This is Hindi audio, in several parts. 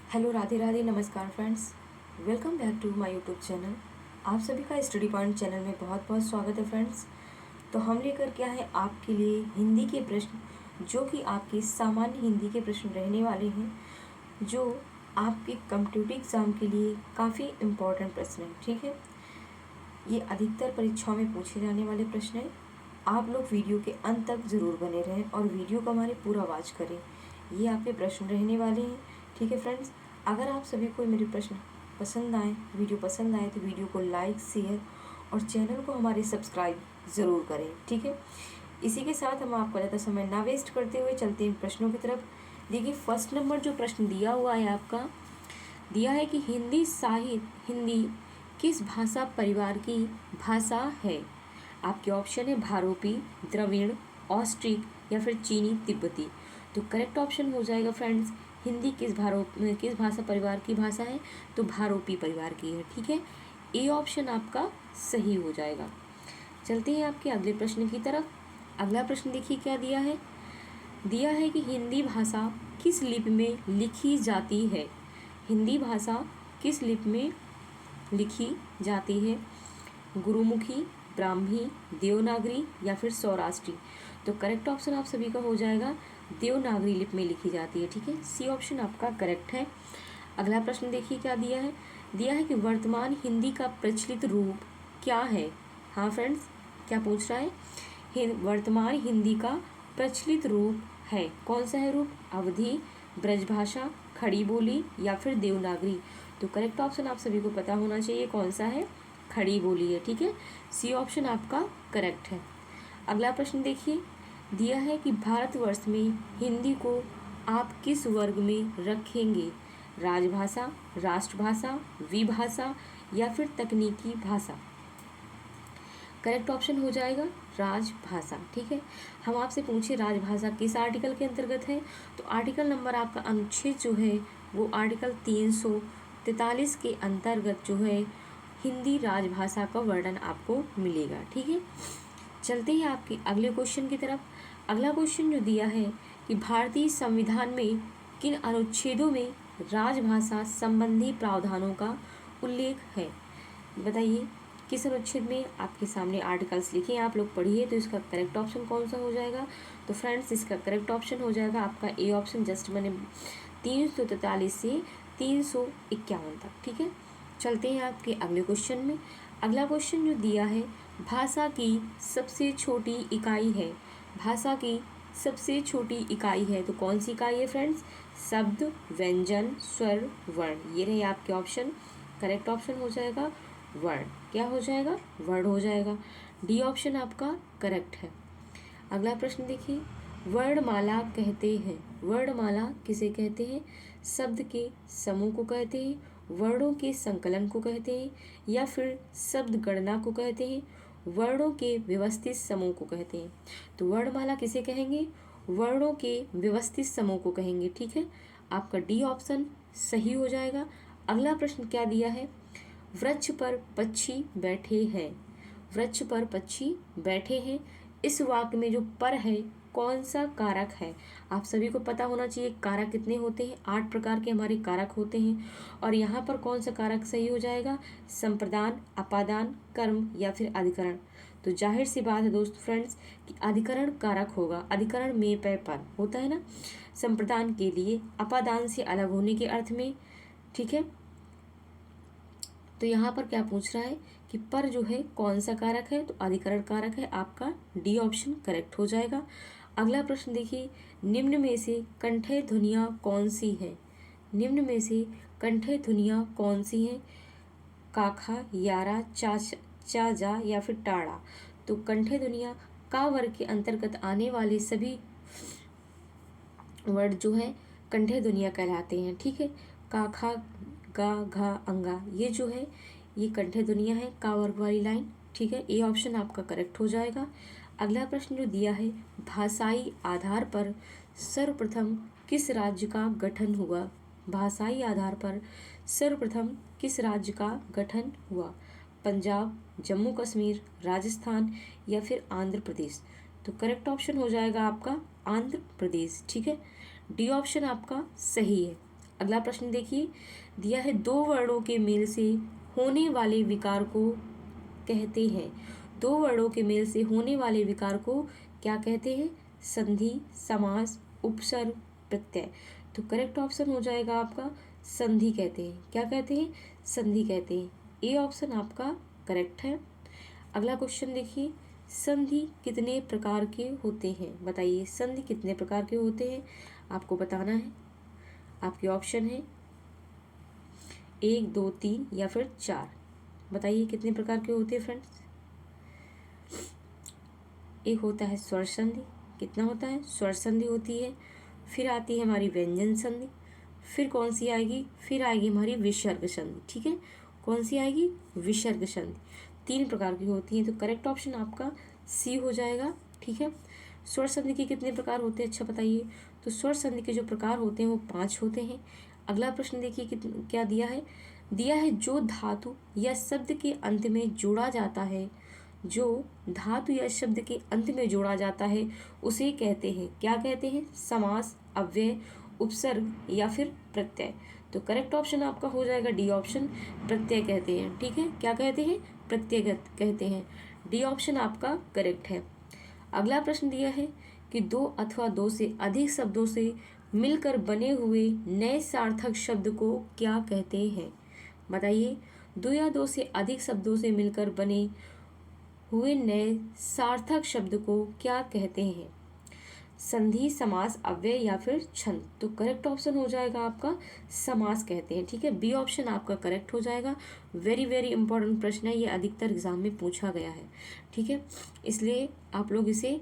हेलो, राधे राधे, नमस्कार friends. Welcome back to my YouTube channel. आप सभी का स्टडी पॉइंट चैनल में बहुत बहुत स्वागत है फ्रेंड्स। तो हम लेकर क्या है आपके लिए हिंदी के प्रश्न, जो कि आपके सामान्य हिंदी के प्रश्न रहने वाले हैं, जो आपके कॉम्पिटिटिव एग्ज़ाम के लिए काफ़ी इम्पोर्टेंट प्रश्न हैं। ठीक है, ये अधिकतर परीक्षाओं में पूछे जाने वाले प्रश्न हैं। आप लोग वीडियो के अंत तक ज़रूर बने रहें और वीडियो को हमारे पूरा वॉच करें। ये आपके प्रश्न रहने वाले हैं। ठीक है फ्रेंड्स, अगर आप सभी को मेरे प्रश्न पसंद आए, वीडियो पसंद आए, तो वीडियो को लाइक, शेयर और चैनल को हमारे सब्सक्राइब ज़रूर करें। ठीक है, इसी के साथ हम आपका ज़्यादा समय ना वेस्ट करते हुए चलते हैं प्रश्नों की तरफ। देखिए, फर्स्ट नंबर जो प्रश्न दिया हुआ है आपका, दिया है कि हिंदी किस भाषा परिवार की भाषा है। आपके ऑप्शन है भारोपी, द्रविड़, ऑस्ट्रिक या फिर चीनी तिब्बती। तो करेक्ट ऑप्शन हो जाएगा फ्रेंड्स, हिंदी किस भाषा परिवार की भाषा है, तो भारोपी परिवार की है। ठीक है, ए ऑप्शन आपका सही हो जाएगा। चलते हैं आपके अगले प्रश्न की तरफ। अगला प्रश्न देखिए क्या दिया है। दिया है कि हिंदी भाषा किस लिपि में लिखी जाती है। हिंदी भाषा किस लिपि में लिखी जाती है। गुरुमुखी, ब्राह्मी, देवनागरी या फिर सौराष्ट्री। तो करेक्ट ऑप्शन आप सभी का हो जाएगा देवनागरी लिपि में लिखी जाती है। ठीक है, सी ऑप्शन आपका करेक्ट है। अगला प्रश्न देखिए क्या दिया है। दिया है कि वर्तमान हिंदी का प्रचलित रूप क्या है। हाँ फ्रेंड्स, क्या पूछ रहा है, वर्तमान हिंदी का प्रचलित रूप है, कौन सा है रूप, अवधी, ब्रजभाषा, खड़ी बोली या फिर देवनागरी। तो करेक्ट ऑप्शन आप सभी को पता होना चाहिए कौन सा है, खड़ी बोली है। ठीक है, सी ऑप्शन आपका करेक्ट है। अगला प्रश्न देखिए, दिया है कि भारतवर्ष में हिंदी को आप किस वर्ग में रखेंगे। राजभाषा, राष्ट्रभाषा, विभाषा या फिर तकनीकी भाषा। करेक्ट ऑप्शन हो जाएगा राजभाषा। ठीक है, हम आपसे पूछे राजभाषा किस आर्टिकल के अंतर्गत है, तो आर्टिकल नंबर आपका अनुच्छेद जो है वो आर्टिकल 343 के अंतर्गत जो है हिंदी राजभाषा का वर्णन आपको मिलेगा। ठीक है, चलते हैं आपके अगले क्वेश्चन की तरफ। अगला क्वेश्चन जो दिया है कि भारतीय संविधान में किन अनुच्छेदों में राजभाषा संबंधी प्रावधानों का उल्लेख है। बताइए किस अनुच्छेद में। आपके सामने आर्टिकल्स लिखे हैं, आप लोग पढ़िए। तो इसका करेक्ट ऑप्शन कौन सा हो जाएगा, तो फ्रेंड्स इसका करेक्ट ऑप्शन हो जाएगा आपका ए ऑप्शन, जस्ट मैंने 343 से 351 तक। ठीक है, चलते हैं आपके अगले क्वेश्चन में। अगला क्वेश्चन जो दिया है, भाषा की सबसे छोटी इकाई है। भाषा की सबसे छोटी इकाई है, तो कौन सी इकाई है फ्रेंड्स, शब्द, व्यंजन, स्वर, वर्ण। ये रहे आपके ऑप्शन। करेक्ट ऑप्शन हो जाएगा वर्ण। क्या हो जाएगा, वर्ण हो जाएगा। डी ऑप्शन आपका करेक्ट है। अगला प्रश्न देखिए, वर्णमाला कहते हैं। वर्णमाला किसे कहते हैं, शब्द के समूह को कहते हैं, वर्णों के संकलन को कहते हैं या फिर शब्द गणना को कहते हैं, वर्णों के व्यवस्थित समूह को कहते हैं। तो वर्णमाला किसे कहेंगे, वर्णों के व्यवस्थित समूह को कहेंगे। ठीक है, आपका डी ऑप्शन सही हो जाएगा। अगला प्रश्न क्या दिया है, वृक्ष पर पक्षी बैठे हैं। वृक्ष पर पक्षी बैठे हैं, इस वाक्य में जो पर है कौन सा कारक है। आप सभी को पता होना चाहिए कारक कितने होते हैं, 8 प्रकार के हमारे कारक होते हैं। और यहाँ पर कौन सा कारक सही हो जाएगा, संप्रदान, अपादान, कर्म या फिर अधिकरण। तो जाहिर सी बात है दोस्त फ्रेंड्स कि अधिकरण कारक होगा। अधिकरण में पे पर होता है ना, संप्रदान के लिए अपादान से अलग होने के अर्थ में। ठीक है, तो यहाँ पर क्या पूछ रहा है कि पर जो है कौन सा कारक है, तो अधिकरण कारक है। आपका डी ऑप्शन करेक्ट हो जाएगा। अगला प्रश्न देखिए, निम्न में से कंठे ध्वनियाँ कौन सी है। निम्न में से कंठे ध्वनियाँ कौन सी हैं, काखा, यारा, चाजा या फिर टाड़ा। तो कंठे ध्वनियाँ का वर्ग के अंतर्गत आने वाले सभी वर्ड जो है कंठे ध्वनियाँ कहलाते हैं। ठीक है, काखा, गा, घा, अंगा, ये जो है ये कंठे ध्वनियाँ हैं, का वर्ग वाली लाइन। ठीक है, ए ऑप्शन आपका करेक्ट हो जाएगा। अगला प्रश्न जो दिया है, भाषाई आधार पर सर्वप्रथम किस राज्य का गठन हुआ। भाषाई आधार पर सर्वप्रथम किस राज्य का गठन हुआ, पंजाब, जम्मू कश्मीर, राजस्थान या फिर आंध्र प्रदेश। तो करेक्ट ऑप्शन हो जाएगा आपका आंध्र प्रदेश। ठीक है, डी ऑप्शन आपका सही है। अगला प्रश्न देखिए, दिया है दो वर्णों के मेल से होने वाले विकार को कहते हैं। दो वर्णों के मेल से होने वाले विकार को क्या कहते हैं? संधि, समास, उपसर्ग, प्रत्यय। तो करेक्ट ऑप्शन हो जाएगा आपका संधि कहते हैं। क्या कहते हैं? संधि कहते हैं। ए ऑप्शन आपका करेक्ट है। अगला क्वेश्चन देखिए, संधि कितने प्रकार के होते हैं? बताइए संधि कितने प्रकार के होते हैं, आपको बताना है। आपके ऑप्शन है 1, 2, 3 या फिर 4। बताइए कितने प्रकार के होते हैं फ्रेंड्स। एक होता है स्वर संधि। कितना होता है? स्वर संधि होती है। फिर आती है हमारी व्यंजन संधि। फिर कौन सी आएगी? फिर आएगी हमारी विसर्ग संधि। ठीक है, कौन सी आएगी? विसर्ग संधि। 3 प्रकार की होती हैं। तो करेक्ट ऑप्शन आपका सी हो जाएगा। ठीक है, स्वर संधि के कितने प्रकार होते हैं? अच्छा बताइए। तो स्वर संधि के जो प्रकार होते हैं वो 5 होते हैं। अगला प्रश्न देखिए क्या दिया है। दिया है जो धातु या शब्द के अंत में जोड़ा जाता है, जो धातु या शब्द के अंत में जोड़ा जाता है उसे कहते हैं, क्या कहते हैं? समास, अव्यय, उपसर्ग या फिर प्रत्यय। तो करेक्ट ऑप्शन आपका हो जाएगा डी ऑप्शन, प्रत्यय कहते हैं। ठीक है, क्या कहते हैं? प्रत्यय कहते हैं। डी ऑप्शन आपका करेक्ट है। अगला प्रश्न दिया है कि दो अथवा दो से अधिक शब्दों से मिलकर बने हुए नए सार्थक शब्द को क्या कहते हैं? बताइए, दो या दो से अधिक शब्दों से मिलकर बने हुए नए सार्थक शब्द को क्या कहते हैं? संधि, समास, अव्यय या फिर छंद। तो करेक्ट ऑप्शन हो जाएगा आपका समास कहते हैं। ठीक है, बी ऑप्शन आपका करेक्ट हो जाएगा। वेरी वेरी इंपॉर्टेंट प्रश्न है, ये अधिकतर एग्जाम में पूछा गया है। ठीक है, इसलिए आप लोग इसे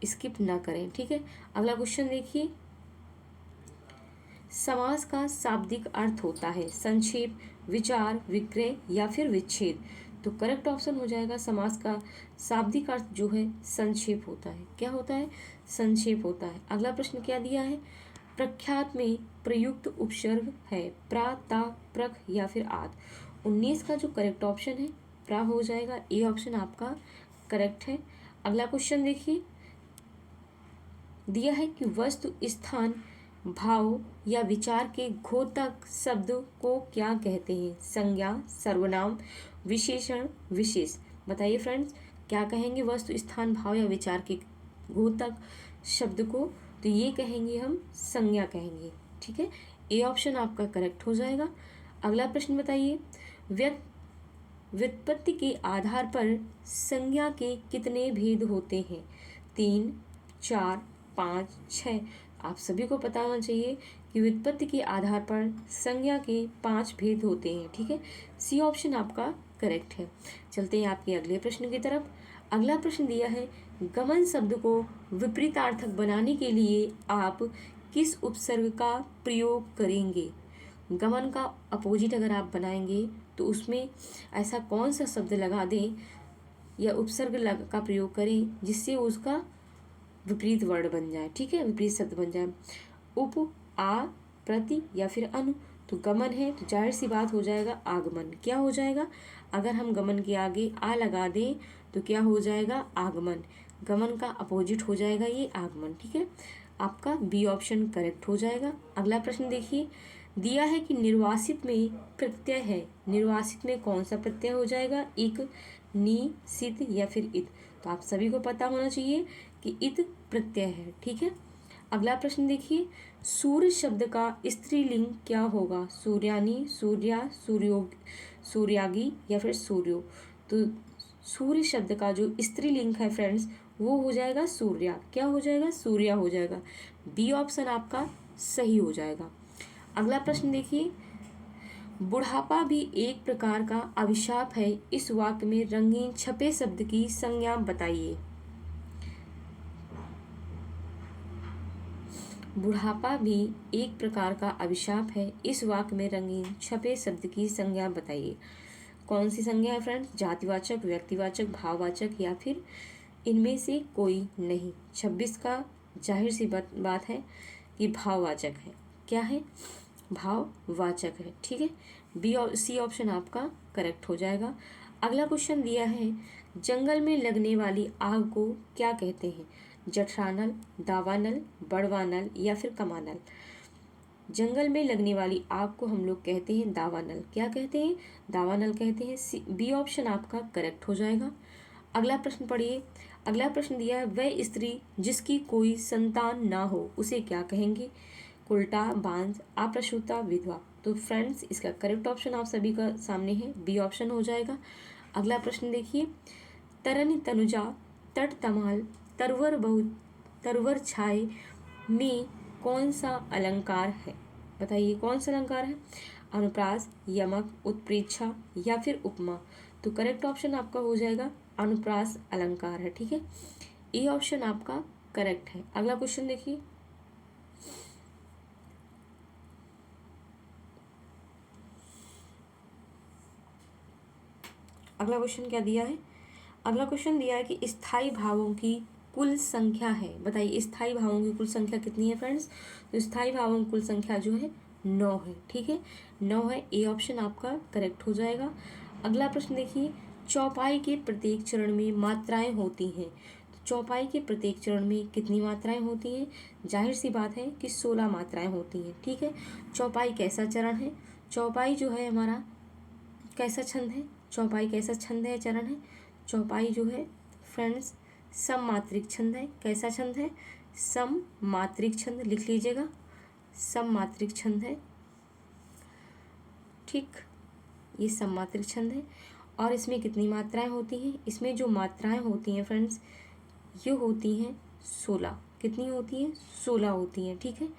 स्किप ना करें। ठीक है, अगला क्वेश्चन देखिए, समास का शाब्दिक अर्थ होता है संक्षेप, विचार, विक्रय या फिर विच्छेद। तो करेक्ट ऑप्शन हो जाएगा समास का शाब्दिक अर्थ जो है संक्षेप होता है। क्या होता है? संक्षेप होता है। अगला प्रश्न क्या दिया है? प्रख्यात में प्रयुक्त उपसर्ग है प्रा, ता, प्रख या फिर आद। 19 का जो करेक्ट ऑप्शन है प्रा हो जाएगा। ए ऑप्शन आपका करेक्ट है। अगला क्वेश्चन देखिए, दिया है कि वस्तु, स्थान, भाव या विचार के घोतक शब्द को क्या कहते हैं? संज्ञा, सर्वनाम, विशेषण, विशेष। बताइए फ्रेंड्स, क्या कहेंगे वस्तु, स्थान, भाव या विचार के घोतक शब्द को? तो ये कहेंगे हम संज्ञा कहेंगे। ठीक है, ए ऑप्शन आपका करेक्ट हो जाएगा। अगला प्रश्न बताइए, व्युत्पत्ति के आधार पर संज्ञा के कितने भेद होते हैं? 3, 4, 5, 6। आप सभी को पता होना चाहिए कि व्युत्पत्ति के आधार पर संज्ञा के 5 भेद होते हैं। ठीक है, सी ऑप्शन आपका करेक्ट है। चलते हैं आपके अगले प्रश्न की तरफ। अगला प्रश्न दिया है, गमन शब्द को विपरीतार्थक बनाने के लिए आप किस उपसर्ग का प्रयोग करेंगे? गमन का अपोजिट अगर आप बनाएंगे तो उसमें ऐसा कौन सा शब्द लगा दें या उपसर्ग का प्रयोग करें जिससे उसका विपरीत वर्ड बन जाए। ठीक है, विपरीत शब्द बन जाए। उप, आ, प्रति या फिर अनु। तो गमन है तो जाहिर सी बात हो जाएगा आगमन। क्या हो जाएगा? अगर हम गमन के आगे आ लगा दें तो क्या हो जाएगा? आगमन। गमन का अपोजिट हो जाएगा ये आगमन। ठीक है, आपका बी ऑप्शन करेक्ट हो जाएगा। अगला प्रश्न देखिए, दिया है कि निर्वासित में प्रत्यय है। निर्वासित में कौन सा प्रत्यय हो जाएगा? इक, नी, सित या फिर इत। तो आप सभी को पता होना चाहिए कि इत प्रत्यय है। ठीक है, अगला प्रश्न देखिए, सूर्य शब्द का स्त्रीलिंग क्या होगा? सूर्यानी, सूर्या, सूर्यागी या फिर सूर्यो। तो सूर्य शब्द का जो स्त्रीलिंग है फ्रेंड्स वो हो जाएगा सूर्या। क्या हो जाएगा? सूर्या हो जाएगा। बी ऑप्शन आपका सही हो जाएगा। अगला प्रश्न देखिए, बुढ़ापा भी एक प्रकार का अभिशाप है, इस वाक्य में रंगीन छपे शब्द की संज्ञा बताइए। बुढ़ापा भी एक प्रकार का अभिशाप है, इस वाक्य में रंगीन छपे शब्द की संज्ञा बताइए। कौन सी संज्ञा है फ्रेंड्स? जातिवाचक, व्यक्तिवाचक, भाववाचक या फिर इनमें से कोई नहीं। 26 का जाहिर सी बात है कि भाववाचक है। क्या है? भाववाचक है। ठीक है, बी और सी ऑप्शन आपका करेक्ट हो जाएगा। अगला क्वेश्चन दिया है, जंगल में लगने वाली आग को क्या कहते हैं? जठरानल, दावानल, बड़वानल या फिर कमानल। जंगल में लगने वाली आग को हम लोग कहते हैं दावानल। क्या कहते हैं? दावानल कहते हैं। बी ऑप्शन आपका करेक्ट हो जाएगा। अगला प्रश्न पढ़िए। अगला प्रश्न दिया है, वह स्त्री जिसकी कोई संतान ना हो उसे क्या कहेंगे? कुल्टा, बांझ, अप्रसूता, विधवा। तो फ्रेंड्स इसका करेक्ट ऑप्शन आप सभी का सामने है, बी ऑप्शन हो जाएगा। अगला प्रश्न देखिए, तरन तनुजा तट तमाल तरवर बहुत तरवर छाए में कौन सा अलंकार है? बताइए कौन सा अलंकार है? अनुप्रास, यमक, उत्प्रेक्षा या फिर उपमा। तो करेक्ट ऑप्शन आपका हो जाएगा अनुप्रास अलंकार है। ठीक है, ए ऑप्शन आपका करेक्ट है। अगला क्वेश्चन देखिए, अगला क्वेश्चन क्या दिया है? अगला क्वेश्चन दिया है कि स्थायी भावों की कुल संख्या है। बताइए स्थायी भावों की कुल संख्या कितनी है फ्रेंड्स? तो स्थायी भावों की कुल संख्या जो है 9 है। ठीक है, 9 है, ए ऑप्शन आपका करेक्ट हो जाएगा। अगला प्रश्न देखिए, चौपाई के प्रत्येक चरण में मात्राएं होती हैं। तो चौपाई के प्रत्येक चरण में कितनी मात्राएं होती हैं? जाहिर सी बात है कि 16 मात्राएं होती हैं। ठीक है, चौपाई कैसा चरण है? चौपाई जो है हमारा कैसा छंद है? चौपाई कैसा छंद है, चरण है? चौपाई जो है फ्रेंड्स सममात्रिक छंद है। कैसा छंद है? सममात्रिक छंद, लिख लीजिएगा, सममात्रिक छंद है। ठीक, ये सममात्रिक छंद है। और इसमें कितनी मात्राएं होती हैं? इसमें जो मात्राएं होती हैं फ्रेंड्स ये होती हैं 16। कितनी होती हैं? 16 होती हैं। ठीक है,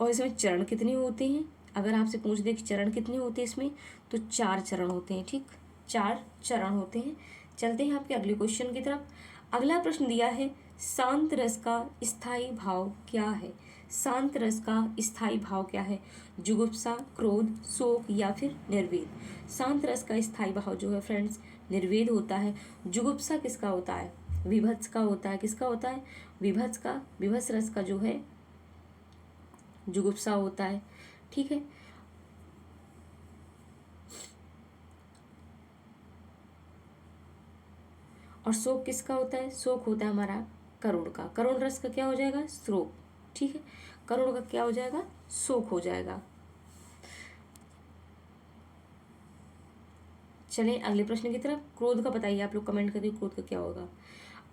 और इसमें चरण कितने होते हैं? अगर आपसे पूछ दे कि चरण कितने होते हैं इसमें, तो 4 चरण होते हैं। ठीक, 4 चरण होते हैं। चलते हैं आपके अगले क्वेश्चन की तरफ। अगला प्रश्न दिया है, शांत रस का स्थायी भाव क्या है? शांत रस का स्थायी भाव क्या है? जुगुप्सा, क्रोध, शोक या फिर निर्वेद। शांत रस का स्थायी भाव जो है फ्रेंड्स निर्वेद होता है। जुगुप्सा किसका होता है? विभत्स का होता है। किसका होता है? विभत्स का। विभत्स रस का जो है जुगुप्सा होता है। ठीक है, और शोक किसका होता है? शोक होता है हमारा करुण का। करुण रस का क्या हो जाएगा? शोक। ठीक है, करुण का क्या हो जाएगा? शोक हो जाएगा। चलें अगले प्रश्न की तरफ। क्रोध का बताइए आप लोग कमेंट करके, क्रोध का क्या होगा?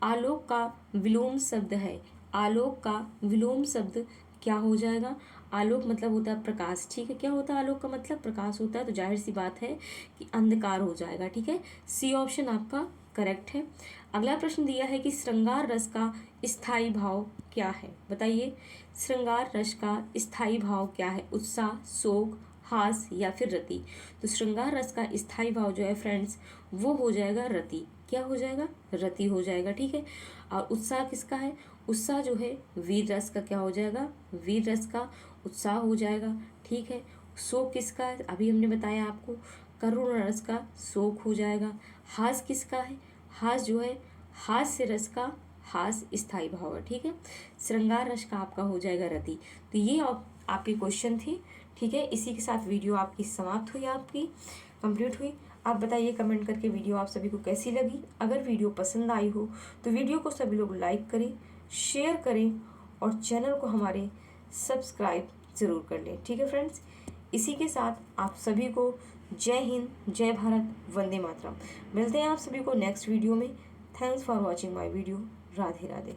आलोक का विलोम शब्द है। आलोक का विलोम शब्द क्या हो जाएगा? आलोक मतलब होता है प्रकाश। ठीक है, क्या होता है आलोक का मतलब? प्रकाश होता है। तो जाहिर सी बात है कि अंधकार हो जाएगा। ठीक है, सी ऑप्शन आपका करेक्ट है। अगला प्रश्न दिया है कि श्रृंगार रस का स्थायी भाव क्या है? बताइए श्रृंगार रस का स्थायी भाव क्या है? उत्साह, शोक, हास या फिर रति। तो श्रृंगार रस का स्थायी भाव जो है फ्रेंड्स वो हो जाएगा रति। क्या हो जाएगा? रति हो जाएगा। ठीक है, और उत्साह किसका है? उत्साह जो है वीर रस का क्या हो जाएगा? वीर रस का उत्साह हो जाएगा। ठीक है, शोक किसका है? अभी हमने बताया आपको, करुण रस का शोक हो जाएगा। हास किसका है? हास जो है हास्य रस का हास स्थायी भाव है। ठीक है, श्रृंगार रस का आपका हो जाएगा रति। तो ये आपके क्वेश्चन थे। ठीक है, इसी के साथ वीडियो आपकी समाप्त हुई, आपकी कंप्लीट हुई। आप बताइए कमेंट करके वीडियो आप सभी को कैसी लगी। अगर वीडियो पसंद आई हो तो वीडियो को सभी लोग लाइक करें, शेयर करें और चैनल को हमारे सब्सक्राइब ज़रूर कर लें। ठीक है फ्रेंड्स, इसी के साथ आप सभी को जय हिंद, जय भारत, वंदे मातरम। मिलते हैं आप सभी को नेक्स्ट वीडियो में। Thanks for watching my video. Radhe Radhe.